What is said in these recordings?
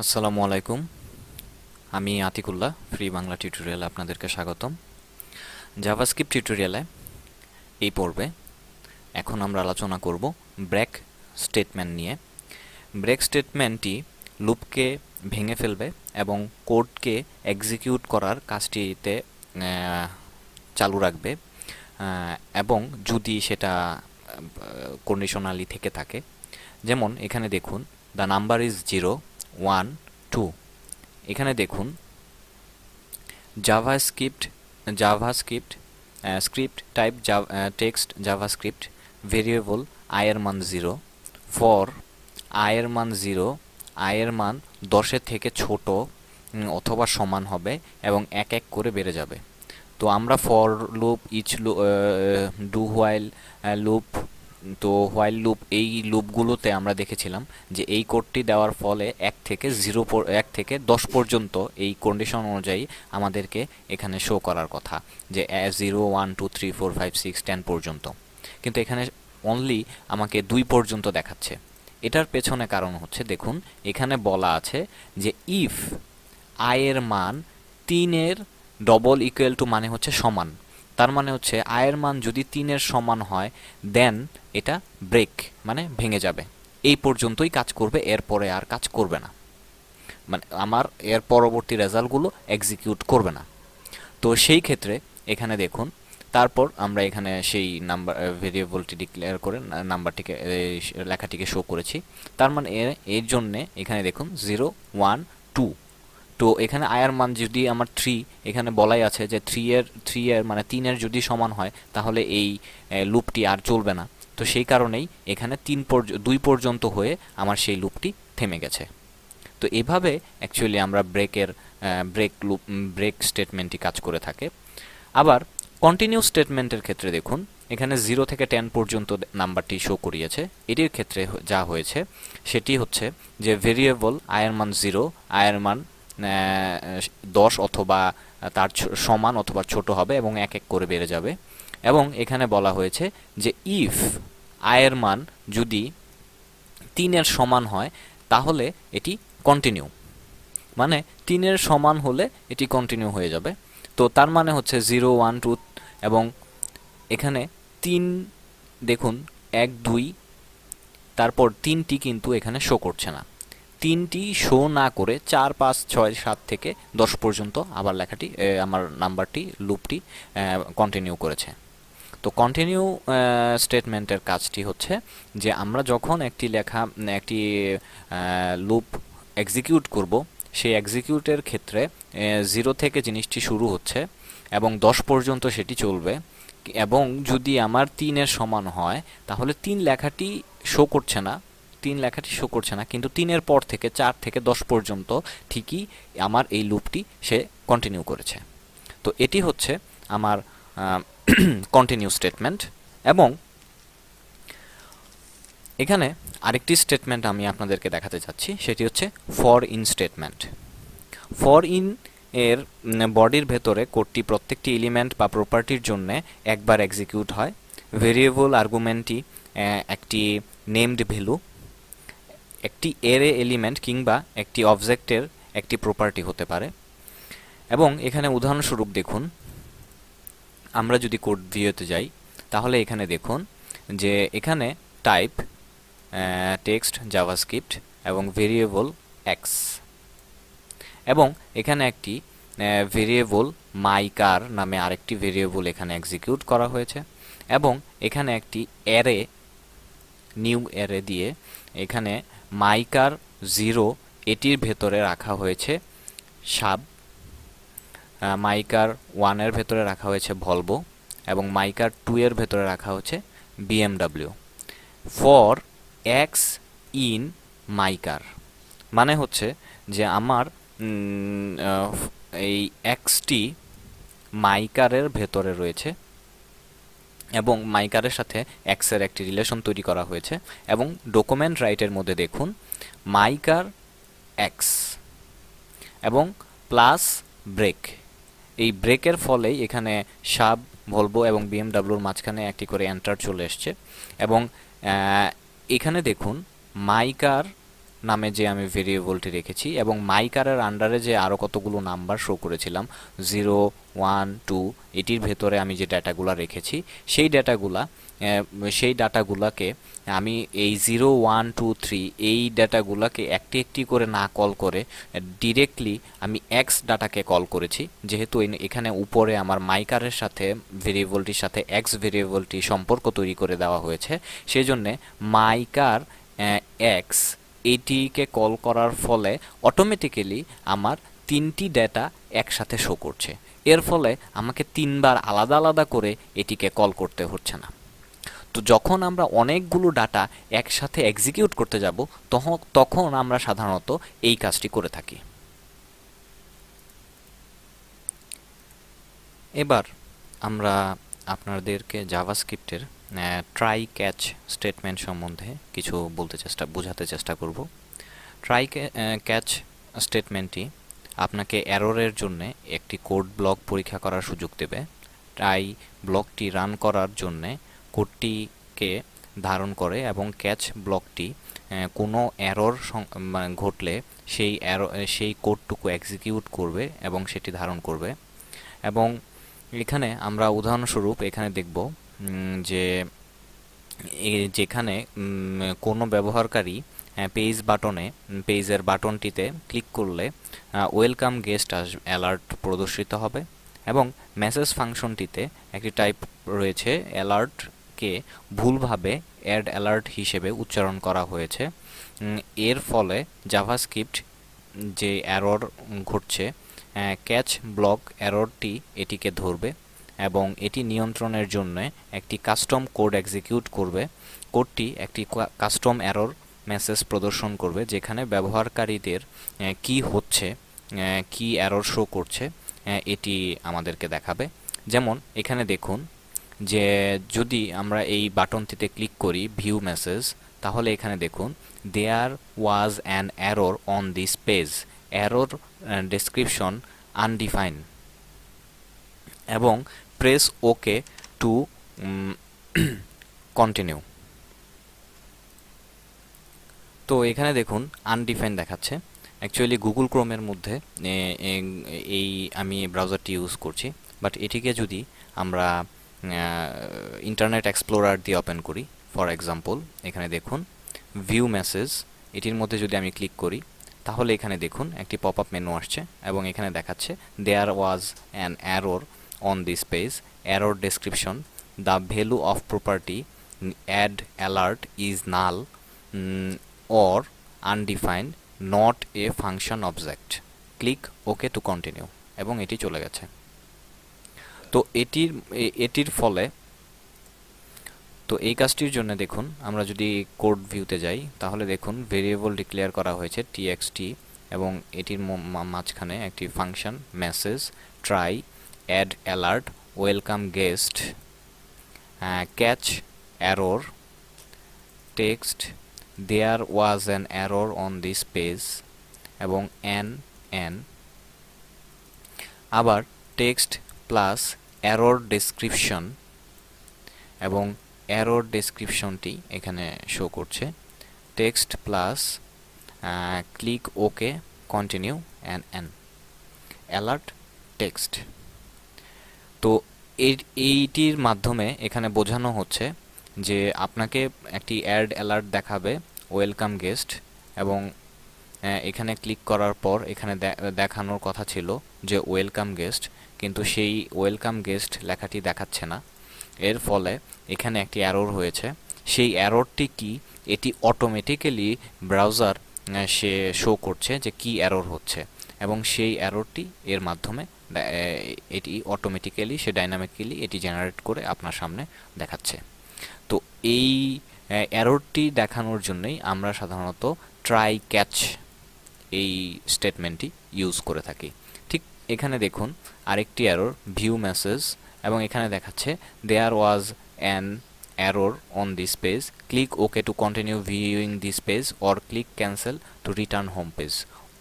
আসসালামু আলাইকুম। আমি আতিকুল্লাহ, ফ্রি বাংলা টিউটোরিয়ালে আপনাদেরকে স্বাগতম। জাভাস্ক্রিপ্ট টিউটোরিয়ালে এই পর্বে এখন আমরা আলোচনা করব ব্রেক স্টেটমেন্ট নিয়ে। ব্রেক স্টেটমেন্টটি লুপকে ভেঙে ফেলবে এবং কোডকে এক্সিকিউট করার কাজটিতে চালু রাখবে, এবং যদি সেটা কন্ডিশনালি থেকে থাকে। যেমন এখানে দেখুন, দ্য নাম্বার ইজ 0, 1, 2। এখানে দেখুন JavaScript script type text JavaScript variable i এর মান 0 ফর i এর মান 0, i এর মান 10-এর থেকে ছোট অথবা সমান হবে এবং এক এক করে বেড়ে যাবে। তো আমরা for loop, each do while loop, তো হোয়াইল লুপ, এই লুপগুলোতে আমরা দেখেছিলাম যে এই কোডটি দেওয়ার ফলে 1 থেকে 10 পর্যন্ত এই কন্ডিশন অনুযায়ী আমাদেরকে এখানে শো করার কথা, যে 0, 1, 2, 3, 4, 5, 6, 10 পর্যন্ত। কিন্তু এখানে অনলি আমাকে 2 পর্যন্ত দেখাচ্ছে। এটার পেছনে কারণ হচ্ছে, দেখুন এখানে বলা আছে যে ইফ i এর মান 3-এর ডবল ইকুয়াল টু মানে হচ্ছে সমান, তার মানে হচ্ছে i এর মান যদি 3-এর সমান হয় দেন এটা ব্রেক মানে ভেঙে যাবে, এই পর্যন্তই কাজ করবে, এরপরে আর কাজ করবে না, মানে আমার এর পরবর্তী রেজাল্টগুলো এক্সিকিউট করবে না। তো সেই ক্ষেত্রে এখানে দেখুন, তারপর আমরা এখানে সেই নাম্বার ভেরিয়েবলটি ডিক্লেয়ার করে নাম্বারটিকে লেখাটিকে শো করেছি। তার মানে এর জন্যে এখানে দেখুন 0, 1, 2। তো এখানে i এর মান যদি আমার 3, এখানে বলাই আছে যে 3 এর মানে 3-এর যদি সমান হয় তাহলে এই লুপটি আর চলবে না। তো সেই কারণেই এখানে 2 পর্যন্ত হয়ে আমার সেই লুপটি থেমে গেছে। তো এভাবে অ্যাকচুয়ালি আমরা ব্রেক স্টেটমেন্টটি কাজ করে থাকে। আবার কন্টিনিউ স্টেটমেন্টের ক্ষেত্রে দেখুন, এখানে 0 থেকে 10 পর্যন্ত নাম্বারটি শো করিয়েছে। এটির ক্ষেত্রে যা হয়েছে সেটি হচ্ছে যে ভেরিয়েবল i এর মান 0, i এর মান 10 অথবা তার সমান অথবা ছোট হবে এবং এক এক করে বেড়ে যাবে। এবং এখানে বলা হয়েছে যে ইফ i এর মান যদি 3-এর সমান হয় তাহলে এটি কন্টিনিউ, মানে 3-এর সমান হলে এটি কন্টিনিউ হয়ে যাবে। তো তার মানে হচ্ছে 0, 1, 2 এবং এখানে 3 দেখুন 1, 2, তারপর 3টি কিন্তু এখানে শো করছে না। 3টি শো না করে 4, 5, 6, 7 থেকে 10 পর্যন্ত আবার লেখাটি আমার নাম্বারটি লুপটি কন্টিনিউ করেছে। তো কন্টিনিউ স্টেটমেন্টের কাজটি হচ্ছে যে আমরা যখন একটি লুপ এক্সিকিউট করব, সেই এক্সিকিউটের ক্ষেত্রে 0 থেকে জিনিসটি শুরু হচ্ছে এবং 10 পর্যন্ত সেটি চলবে, এবং যদি আমার 3-এর সমান হয় তাহলে 3 লেখাটি শো করছে না, কিন্তু 3-এর পর থেকে 4 থেকে 10 পর্যন্ত ঠিকই আমার এই লুপটি সে কন্টিনিউ করেছে। তো এটি হচ্ছে আমার কন্টিনিউ স্টেটমেন্ট। এবং এখানে আরেকটি স্টেটমেন্ট আমি আপনাদেরকে দেখাতে চাচ্ছি, সেটি হচ্ছে for in statement. For in এর বডির ভেতরে কোডটি প্রত্যেকটি এলিমেন্ট বা প্রপার্টির জন্য একবার এক্সিকিউট হয়। ভেরিয়েবল আর্গুমেন্টটি একটি নেমড ভ্যালু, একটি অ্যারে এলিমেন্ট কিংবা একটি অবজেক্টের একটি প্রপার্টি হতে পারে। এবং এখানে উদাহরণস্বরূপ দেখুন, আমরা যদি কোড ভিউতে যাই তাহলে এখানে দেখুন যে এখানে টাইপ টেক্সট জাভাস্ক্রিপ্ট এবং ভেরিয়েবল এক্স, এবং এখানে একটি ভেরিয়েবল মাইকার নামে আরেকটি ভেরিয়েবল এখানে এক্সিকিউট করা হয়েছে। এবং এখানে একটি অ্যারে, নিউ অ্যারে দিয়ে এখানে মাইকার 0 এটির ভেতরে রাখা হয়েছে সাব, মাইকার 1-এর ভেতরে রাখা হয়েছে ভলভো, এবং মাইকার 2-এর ভেতরে রাখা হচ্ছে BMW। ফর এক্স ইন মাইকার মানে হচ্ছে যে আমার এই এক্সটি মাইকারের ভেতরে রয়েছে এবং মাইকারের সাথে এক্সের একটি রিলেশন তৈরি করা হয়েছে। এবং ডকুমেন্ট রাইটের মধ্যে দেখুন মাইকার এক্স এবং প্লাস ব্রেক, এই ব্রেকের ফলেই এখানে সাব, ভলভো এবং BMWর মাঝখানে একটি করে এন্টার চলে এসছে। এবং এখানে দেখুন মাইকার নামে যে আমি ভেরিয়েবলটি রেখেছি এবং মাইকারের আন্ডারে যে আরও কতগুলো নাম্বার শো করেছিলাম 0 1 2 এটির ভেতরে আমি যে ডাটাগুলো রেখেছি সেই ডাটাগুলোকে আমি এই 0 1 2 3 এই ডাটাগুলোকে একটি একটি করে না কল করে ডিরেক্টলি আমি এক্স ডাটাকে কল করেছি। যেহেতু এখানে উপরে আমার মাইকারের সাথে ভেরিয়েবলটির সাথে এক্স ভেরিয়েবলটি সম্পর্ক তৈরি করে দেওয়া হয়েছে, সেই জন্যে মাইকার এক্স এটিকে কল করার ফলে অটোমেটিক্যালি আমার তিনটি ডেটা একসাথে শো করছে। এর ফলে আমাকে তিনবার আলাদা আলাদা করে এটিকে কল করতে হচ্ছে না। তো যখন আমরা অনেকগুলো ডাটা একসাথে এক্সিকিউট করতে যাব তখন আমরা সাধারণত এই কাজটি করে থাকি। এবার আমরা আপনাদেরকে জাভাস্ক্রিপ্টের ট্রাই ক্যাচ স্টেটমেন্ট সম্বন্ধে কিছু বোঝাতে চেষ্টা করব। ট্রাই ক্যাচ স্টেটমেন্টটি আপনাকে এররের জন্য একটি কোড ব্লক পরীক্ষা করার সুযোগ দেবে। ট্রাই ব্লকটি রান করার জন্য কোডটিকে ধারণ করে এবং ক্যাচ ব্লকটি কোনো এরর ঘটলে সেই কোডটুকু এক্সিকিউট করবে এবং সেটি ধারণ করবে। এবং এখানে আমরা উদাহরণস্বরূপ এখানে দেখব যে যেখানে কোনো ব্যবহারকারী পেজের বাটনটিতে ক্লিক করলে ওয়েলকাম গেস্ট অ্যালার্ট প্রদর্শিত হবে এবং মেসেজ ফাংশনটিতে একটি টাইপ রয়েছে অ্যালার্টকে ভুলভাবে অ্যাড অ্যালার্ট হিসেবে উচ্চারণ করা হয়েছে। এর ফলে জাভাস্ক্রিপ্ট যে এরর ঘটছে ক্যাচ ব্লক এররটি এটিকে ধরবে এবং এটি নিয়ন্ত্রণের জন্য একটি কাস্টম কোড এক্সিকিউট করবে। কোডটি একটি কাস্টম এরর মেসেজ প্রদর্শন করবে যেখানে ব্যবহারকারীদের কি হচ্ছে, কি এরর শো করছে এটি আমাদেরকে দেখাবে। যেমন এখানে দেখুন যে যদি আমরা এই বাটনটিতে ক্লিক করি ভিউ মেসেজ, তাহলে এখানে দেখুন there was an error on this page, error description undefined এবং প্রেস ওকে টু কন্টিনিউ। তো এখানে দেখুন আনডিফাইন দেখাচ্ছে। অ্যাকচুয়ালি গুগল ক্রোমের মধ্যে আমি ব্রাউজারটি ইউজ করছি, বাট এটিকে যদি আমরা ইন্টারনেট এক্সপ্লোরার দিয়ে ওপেন করি, ফর এক্সাম্পল এখানে দেখুন ভিউ মেসেজ, এটির মধ্যে যদি আমি ক্লিক করি তাহলে এখানে দেখুন একটি পপ আপ মেনু আসছে এবং এখানে দেখাচ্ছে there was an error on this page, error description, the value of property add alert is null or undefined, not a function object, click OK to continue এবং এটি চলে গেছে। তো এটির ফলে তো এই কাজটির জন্য দেখুন আমরা যদি কোড ভিউতে যাই তাহলে দেখুন ভেরিয়েবল ডিক্লেয়ার করা হয়েছে txt এবং এটির মাঝখানে একটি function message, try, add alert, welcome guest, catch error, text, there was an error on this page এবং n আবার টেক্সট প্লাস এরর ডেসক্রিপশন এবং এরর ডেসক্রিপশনটি এখানে শো করছে, টেক্সট প্লাস ক্লিক ওকে কন্টিনিউ n অ্যালার্ট টেক্সট। তো এইটির মাধ্যমে এখানে বোঝানো হচ্ছে যে আপনাকে একটি অ্যাড অ্যালার্ট দেখাবে ওয়েলকাম গেস্ট এবং এখানে ক্লিক করার পর এখানে দেখানোর কথা ছিল যে ওয়েলকাম গেস্ট, কিন্তু সেই ওয়েলকাম গেস্ট লেখাটি দেখাচ্ছে না। এর ফলে এখানে একটি এরর হয়েছে। সেই এররটি কি, এটি অটোমেটিক্যালি ব্রাউজার সে শো করছে যে কি এরর হচ্ছে এবং সেই এররটি এর মাধ্যমে এটি অটোমেটিক্যালি সে ডাইনামিক্যালি এটি জেনারেট করে আপনার সামনে দেখাচ্ছে। তো এই এররটি দেখানোর জন্যই আমরা সাধারণত ট্রাই ক্যাচ এই স্টেটমেন্টটি ইউজ করে থাকি। ঠিক এখানে দেখুন আরেকটি এরর ভিউ মেসেজ এবং এখানে দেখাচ্ছে there was an error on this page, click okay to continue viewing this page or click cancel to return home page.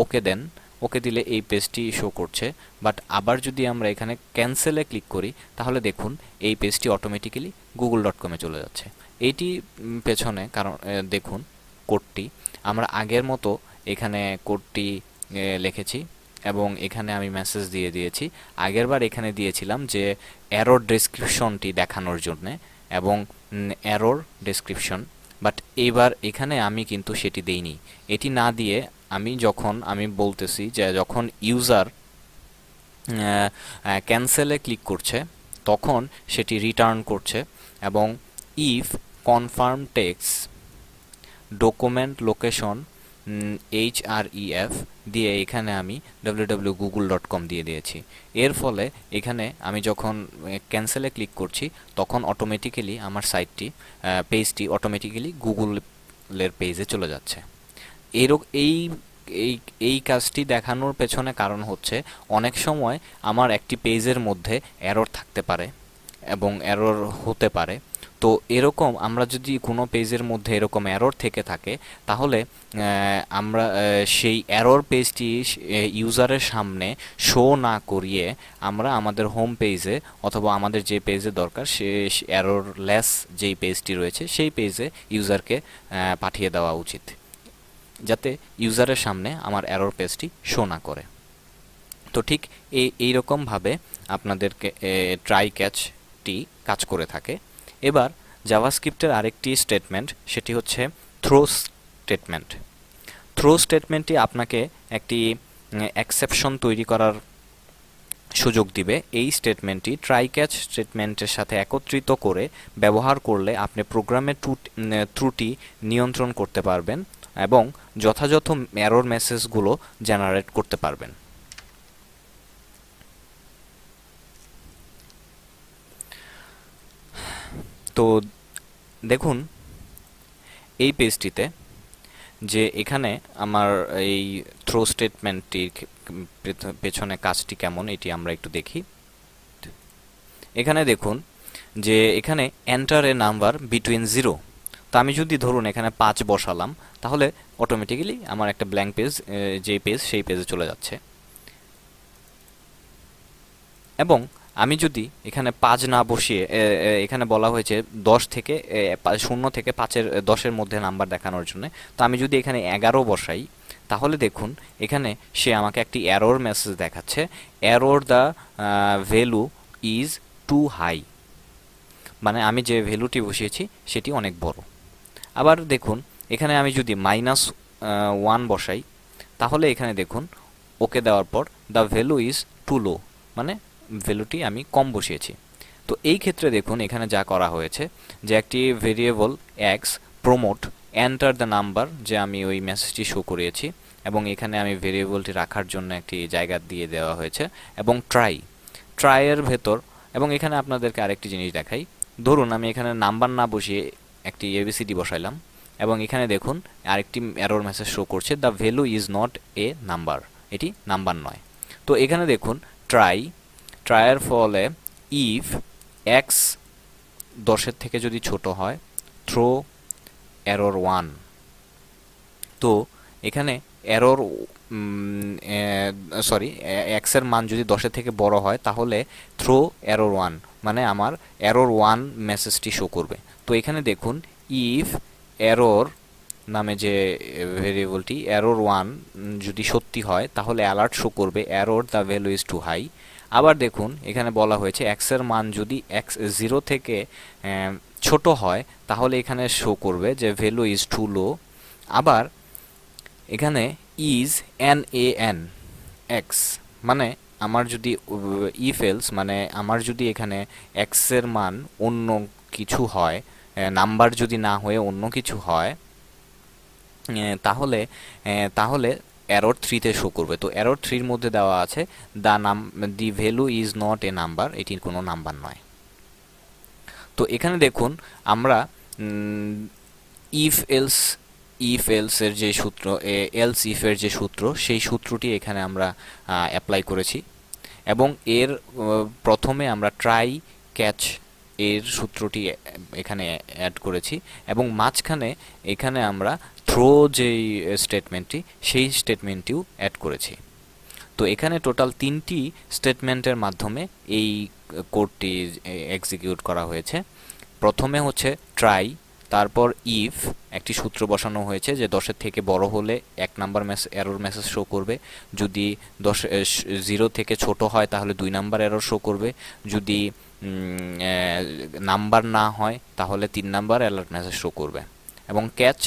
Okay then, okay দিলে এই পেজটি শো করছে, বাট আবার যদি আমরা এখানে ক্যান্সেলে ক্লিক করি তাহলে দেখুন এই পেজটি অটোমেটিক্যালি google.com চলে যাচ্ছে। এইটি পেছনে কারণ দেখুন কোডটি আমরা আগের মতো এখানে কোডটি লিখেছি এবং এখানে আমি মেসেজ দিয়ে দিয়েছি। আগেরবার এখানে দিয়েছিলাম যে এরর ডেসক্রিপশনটি দেখানোর জন্য এবং এরর ডেসক্রিপশন, বাট এইবার এখানে আমি কিন্তু সেটি দেইনি। এটি না দিয়ে আমি বলতেছি যে যখন ইউজার ক্যান্সেলে ক্লিক করছে তখন সেটি রিটার্ন করছে এবং if confirm text document location href দিয়ে এখানে আমি www.google.com দিয়ে দিয়েছি। এর ফলে এখানে আমি যখন ক্যান্সেলে ক্লিক করছি তখন অটোমেটিক্যালি আমার সাইটটি পেজটি অটোমেটিক্যালি গুগলের পেজে চলে যাচ্ছে। এই এই এই কাজটি দেখানোর পেছনে কারণ হচ্ছে অনেক সময় আমার একটি পেজের মধ্যে এরর থাকতে পারে এবং এরর হতে পারে। তো এরকম আমরা যদি কোনো পেজের মধ্যে এরকম এরর থেকে থাকে তাহলে আমরা সেই এরর পেজটি ইউজারের সামনে শো না করিয়ে আমরা আমাদের হোম পেজে অথবা আমাদের যে পেজে দরকার সে এররলেস যেই পেজটি রয়েছে সেই পেজে ইউজারকে পাঠিয়ে দেওয়া উচিত, যাতে ইউজারের সামনে আমার এরর পেজটি শো না করে। তো ঠিক এইরকমভাবে আপনাদেরকে ট্রাই ক্যাচটি কাজ করে থাকে। এবার জাভাস্ক্রিপ্টের আরেকটি স্টেটমেন্ট, সেটি হচ্ছে থ্রো স্টেটমেন্ট। থ্রো স্টেটমেন্টটি আপনাকে একটি এক্সেপশন তৈরি করার সুযোগ দিবে। এই স্টেটমেন্টটি ট্রাই ক্যাচ স্টেটমেন্টের সাথে একত্রিত করে ব্যবহার করলে আপনি প্রোগ্রামের ত্রুটি নিয়ন্ত্রণ করতে পারবেন এবং যথাযথ এরর মেসেজগুলো জেনারেট করতে পারবেন। তো দেখুন এই পেজটিতে যে এখানে আমার এই থ্রো স্টেটমেন্টটির পেছনে কাজটি কেমন এটি আমরা একটু দেখি। এখানে দেখুন যে এখানে এন্টার এ নাম্বার বিটুইন 0, তো আমি যদি ধরুন এখানে 5 বসালাম তাহলে অটোমেটিক্যালি আমার একটা ব্ল্যাঙ্ক পেজ, যে পেজ সেই পেজে চলে যাচ্ছে। এবং আমি যদি এখানে 5 না বসিয়ে এখানে বলা হয়েছে 10 থেকে 0 থেকে 10-এর মধ্যে নাম্বার দেখানোর জন্য, তো আমি যদি এখানে 11 বসাই তাহলে দেখুন এখানে সে আমাকে একটি এরর মেসেজ দেখাচ্ছে, error the value is too high, মানে আমি যে ভ্যালুটি বসিয়েছি সেটি অনেক বড়। আবার দেখুন এখানে আমি যদি -1 বসাই তাহলে এখানে দেখুন ওকে দেওয়ার পর the value is to low, মানে ভ্যালুটি আমি কম বসিয়েছি। তো এই ক্ষেত্রে দেখুন এখানে যা করা হয়েছে যে একটি variable x promote enter the number, যে আমি ওই মেসেজটি শো করিয়েছি এবং এখানে আমি ভেরিয়েবলটি রাখার জন্য একটি জায়গা দিয়ে দেওয়া হয়েছে এবং ট্রাইয়ের ভেতর। এবং এখানে আপনাদেরকে আরেকটি জিনিস দেখাই, ধরুন আমি এখানে নাম্বার না বসিয়ে একটি এবিসিডি বসাইলাম এবং এখানে দেখুন আরেকটি এরর মেসেজ শো করছে the value is not a number, এটি নাম্বার নয়। তো এখানে দেখুন ট্রাইয়ের ফলে ইফ এক্স 10-এর থেকে যদি ছোট হয় থ্রো এরর 1, তো এখানে এরর এক্সের মান যদি 10-এর থেকে বড় হয় তাহলে থ্রো এরর 1, মানে আমার এরর 1 মেসেজটি শো করবে। তো এখানে দেখুন ইফ এরর নামে যে ভেরিয়েবলটি এরর 1 যদি সত্যি হয় তাহলে অ্যালার্ট শো করবে error the value is too high. আবার দেখুন এখানে বলা হয়েছে এক্সের মান যদি এক্স 0 থেকে ছোট হয় তাহলে এখানে শো করবে যে ভ্যালু ইজ টু লো। আবার এখানে ইজ NaN এক্স, মানে আমার যদি ইফ এলস, মানে আমার যদি এখানে এক্সের মান অন্য কিছু হয়, নাম্বার যদি না হয়ে অন্য কিছু হয় তাহলে এরর 3-তে শো করবে। তো এরর 3-র মধ্যে দেওয়া আছে the value is not a number, এটির কোনো নাম্বার নয়। তো এখানে দেখুন আমরা ইফ এলসের যে সূত্র, এলস ইফের যে সূত্র, সেই সূত্রটি এখানে আমরা অ্যাপ্লাই করেছি এবং এর প্রথমে আমরা ট্রাই ক্যাচ এর সূত্রটি এখানে অ্যাড করেছি এবং মাঝখানে এখানে আমরা থ্রো যেই স্টেটমেন্টটি সেই স্টেটমেন্টটিও অ্যাড করেছি। তো এখানে টোটাল 3টি স্টেটমেন্টের মাধ্যমে এই কোডটি এক্সিকিউট করা হয়েছে। প্রথমে হচ্ছে ট্রাই, তারপর ইফ একটি সূত্র বসানো হয়েছে যে 10-এর থেকে বড় হলে 1 নাম্বার এরর মেসেজ শো করবে, যদি 0 থেকে ছোট হয় তাহলে 2 নাম্বার এরর শো করবে, যদি নাম্বার না হয় তাহলে 3 নাম্বার অ্যালার্ট মেসেজ শো করবে এবং ক্যাচ,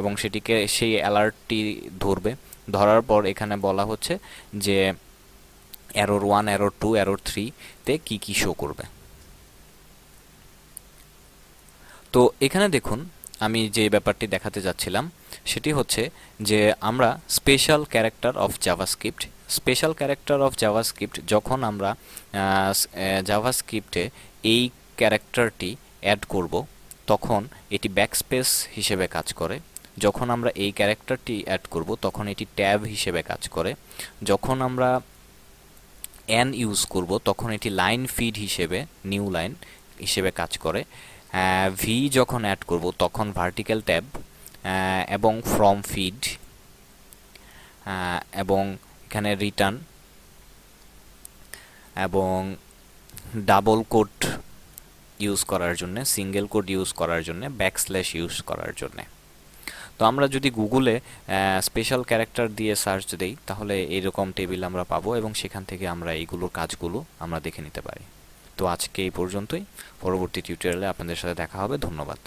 এবং সেটিকে সেই অ্যালার্টটি ধরবে। ধরার পর এখানে বলা হচ্ছে যে এরর 1, এরর 2, এরর 3 তে কি কি শো করবে। তো এখানে দেখুন আমি যে ব্যাপারটি দেখাতে যাচ্ছিলাম সেটি হচ্ছে যে আমরা special character of JavaScript, special character of JavaScript যখন আমরা জাভাস্ক্রিপ্টে এই ক্যারেক্টারটি অ্যাড করব তখন এটি ব্যাকস্পেস হিসেবে কাজ করে। যখন আমরা এই ক্যারেক্টারটি অ্যাড করব তখন এটি ট্যাব হিসেবে কাজ করে। যখন আমরা এন ইউজ করব তখন এটি লাইন ফিড হিসেবে, নিউ লাইন হিসেবে কাজ করে। ভি যখন অ্যাড করব তখন ভার্টিক্যাল ট্যাব এবং ফ্রম ফিড, এবং এখানে রিটার্ন এবং ডাবল কোট ইউজ করার জন্য, সিঙ্গেল কোট ইউজ করার জন্য, ব্যাকস্ল্যাশ ইউজ করার জন্য। তো আমরা যদি গুগলে স্পেশাল ক্যারেক্টার দিয়ে সার্চ দেই তাহলে এইরকম টেবিল আমরা পাবো এবং সেখান থেকে আমরা এইগুলোর কাজগুলো আমরা দেখে নিতে পারি। তো আজকে এই পর্যন্তই, পরবর্তী টিউটোরিয়ালে আপনাদের সাথে দেখা হবে। ধন্যবাদ।